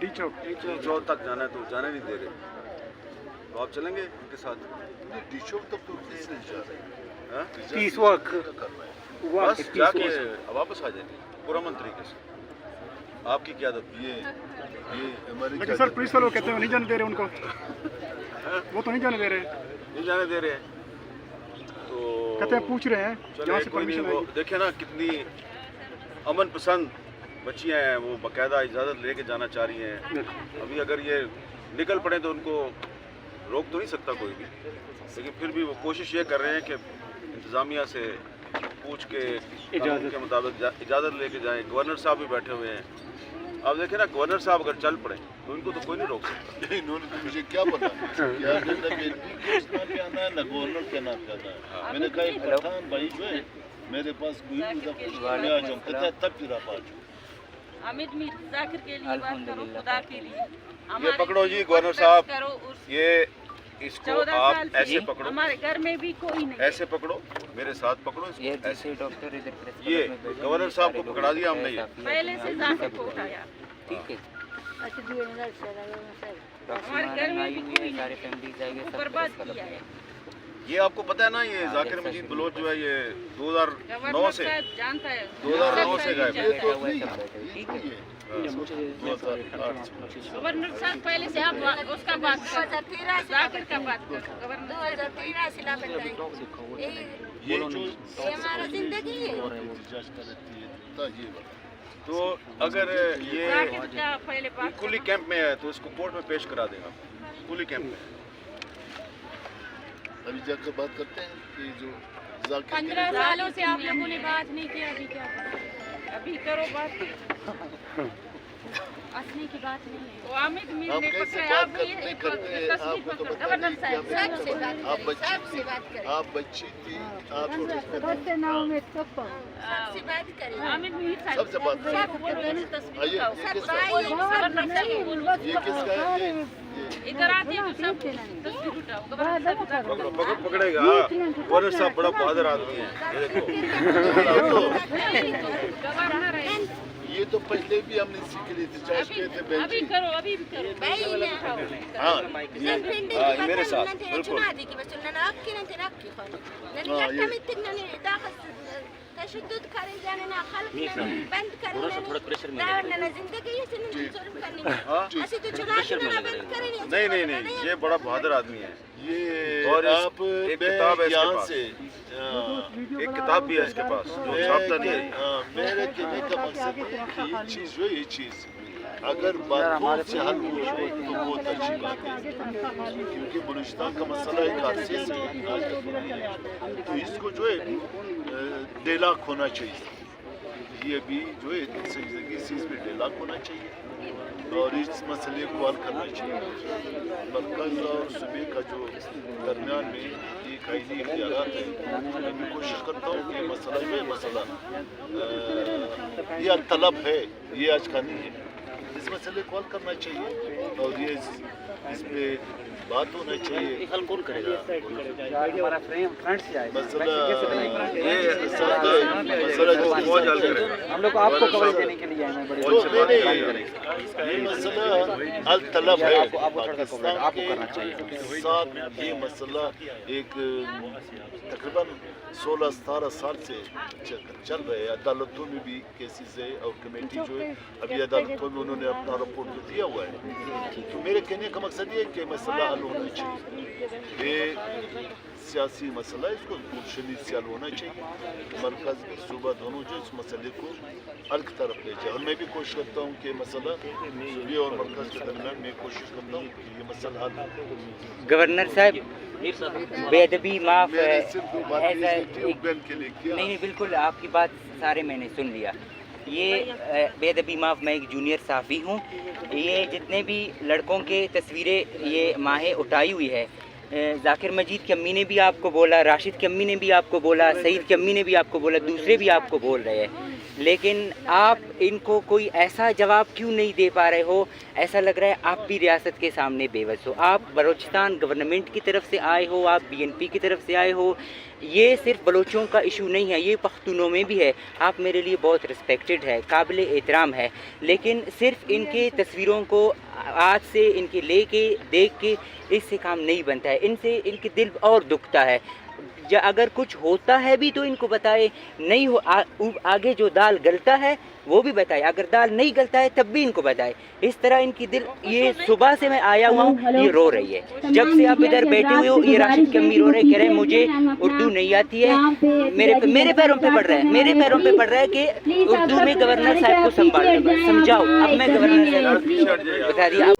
D चौक तक जाना है तो जाने नहीं दे रहे, तो आप चलेंगे उनके साथ? डी चौक तक तो किस नहीं जा रहे हाँ? पीस वॉक बस जाके वापस आ जाएंगे पुरअमन तरीके से। आपकी क्या आदत? ये हमारी लेकिन सर पुलिस वालों कहते हैं नहीं जाने दे रहे उनको, वो तो नहीं जाने दे रहे, नहीं जाने दे रहे हैं तो कहते हैं पूछ रहे हैं चलो जहाँ से कोई नहीं। परमिशन वो आएगी। देखे ना कितनी अमन पसंद बच्चियाँ हैं, वो बाकायदा इजाज़त लेके जाना चाह रही हैं। अभी अगर ये निकल पड़े तो उनको रोक तो नहीं सकता कोई भी, लेकिन फिर भी वो कोशिश ये कर रहे हैं कि इंतज़ामिया से पूछ के कानून के मुताबिक इजाज़त लेके जाएं। गवर्नर साहब भी बैठे हुए हैं, आप देखें ना, गवर्नर साहब अगर चल पड़े तो इनको तो कोई नहीं रोक सकता। इन्होंने तो मुझे क्या पता क्या ना बेटी के नाम पे आना है ना गवर्नर के नाम पे आना है। मैंने कहा एक पठान भाई जो है मेरे पास कोई मैं आ जाऊँ, कहता है तब फिर आप आ जाओ। हामिद मीर जाकिर के लिए बात करो, खुदा के लिए। ये पकड़ो जी गवर्नर साहब, करो ये इसको 14 आप साल ऐसे से पकड़ो, हमारे घर में भी कोई नहीं। ऐसे पकड़ो, मेरे साथ पकड़ो ये इसको ऐसे। दूसरे डॉक्टर इधर ये गवर्नर साहब को पकड़ा दिया हमने ये। पहले से जाकिर को उठाया। ठीक है। हमारे घर में भी कोई सारे नहीं, फैमिलीज आएंगे सब बर्बाद किया है। ये आपको पता है ना, ये जाकिर मजीद बलोच जो है ये 2009 गवर्नर से साहब जानता है, 2009 से गायब है। ये तो नहीं ठीक है। गवर्नर साहब पहले से आप उसका बात करो, जाकिर का बात करो। गवर्नर 2013 से लापता है। ये जो ये हमारा जिंदगी है। ये तो अगर ये जाकिर का पहले बात कुली कैंप में है तो इसको कोर्ट में पेश करा देगा, कुली कैंप में। अभी जाकर बात करते हैं कि जो जाकिर 15 सालों से आप लोगों ने बात नहीं किया, अभी क्या करें? अभी करो बात। असली की बात नहीं है। वो हामिद मीर आप ने कैसे पकड़ा, बात आप भी करते एक करते तस्वीर आपको तो पकड़ो। पता गवर्नर नहीं साहब क्या सबसे बात आप करें, बच्ची सबसे बात थी, करें। आप बच्ची थी, आप सबसे बात करें। हामिद मीर साहब सबसे बात करें। सब बोलो, तस्वीर आइए, उठाओ। ये सब किसका है? गवर्नर साहब को बोलो। ये किसका है? ये इधर आते हैं तो सब तस्वीर उठाओ। गवर्नर साहब का पकड़ेगा। गवर्नर साहब बड़ा बहादुर आदमी है, ये देखो। गवर्नर है। ये तो पहले भी हमने सीख ली थी, चाहे कहते अभी बेंची। करो, अभी भी करो। भाई ने हाँ زين मेरे साथ बिल्कुल। تنادي بس لنا أكل أنت نأكل خالص. لأن يحتمل تجنن داخل تشدد كاري جاننا خلقنا بند كارنا دارنا زندگی سنن ظلم کرنی. हाँ ऐसे तो चुनाव ना बंद करेंगे. नहीं, ये बड़ा बहादुर आदमी है। ये और आप एक किताब है इसके यहाँ पास। से एक किताब भी है इसके पास जो छापता नहीं है। मेरे कहने का मकसद है कि ये चीज़ जो ये चीज़ अगर बातों से हल हो जाए तो बहुत अच्छी बात है, क्योंकि बलूचिस्तान का मसला एक अरसे से तो इसको जो है डेलाक होना चाहिए। ये भी जो है इस चीज़ पे डेलाक होना चाहिए और इस मसले को हल करना चाहिए। मरकज़ और सूबे का जो दरमियान में एक आईनी इख्तियारात है, मैं कोशिश करता हूँ कि मसला जो है मसला ये तलब है, ये आज का नहीं है। इस मसले को हल करना चाहिए और ये इस पे बात होना चाहिए। हल कौन करेगा? हमारा फ्रेंड से आए मसला ये मसला जो फौज हल करे। हम लोग आपको कवरेज देने के लिए आए हैं बड़ी ये मसला अल तलब है पाकिस्तान आपको करना चाहिए। के साथ। ये मसला एक तकरीबन 16-17 साल से चल रहे हैं। अदालतों में भी केसेस है और कमेटी जो है अभी अदालतों में उन्होंने अपना रिपोर्ट तो दिया हुआ है। तो मेरे कहने का मकसद ये है कि मसला हल होना चाहिए। ये सियासी मसला है, इसको शदीद से हल होना चाहिए। मरकज़ सूबा दोनों जो इस मसले को हल की तरफ ले जाए और मैं भी कोशिश करता हूँ कि मसला सूबे और मरकज़ के दरमियान मैं कोशिश करता हूँ कि ये मसला हल हो। गवर्नर साहब बेअदबी माफ मैंने सिर्फ दो बातें ऐसा ट्यूब बैन के लिए किया। नहीं बिल्कुल आपकी बात सारे मैंने सुन लिया। ये बेअदबी माफ, मैं एक जूनियर साफ़ी हूँ। ये जितने भी लड़कों के तस्वीरें ये माहें उठाई हुई है, जाकिर मजीद की अम्मी ने भी आपको बोला, राशिद की अम्मी ने भी आपको बोला, सईद की अम्मी ने भी आपको बोला, दूसरे भी आपको बोल रहे हैं। लेकिन आप इनको कोई ऐसा जवाब क्यों नहीं दे पा रहे हो? ऐसा लग रहा है आप भी रियासत के सामने बेबस हो। आप बलूचिस्तान गवर्नमेंट की तरफ से आए हो, आप BNP की तरफ से आए हो। ये सिर्फ बलोचों का इशू नहीं है, ये पख्तूनों में भी है। आप मेरे लिए बहुत रिस्पेक्टेड है, काबिल एहतराम है, लेकिन सिर्फ इनके तस्वीरों को आज से इनके लेके देख के इससे काम नहीं बनता है। इनसे इनके दिल और दुखता है। अगर कुछ होता है भी तो इनको बताए, नहीं हो आगे जो दाल गलता है वो भी बताए, अगर दाल नहीं गलता है तब भी इनको बताए। इस तरह इनकी दिल, ये सुबह से मैं आया हुआ हूँ, ये रो रही है। जब से आप इधर बैठे हुए हो ये राशिद की अम्मी रो रहे, कह रहे मुझे उर्दू नहीं आती है। मेरे पैरों पे पड़ रहा है, मेरे पैरों पे पड़ रहा है कि उर्दू में गवर्नर साहब को समझाओ। अब मैं गवर्नर साहब बता दिया।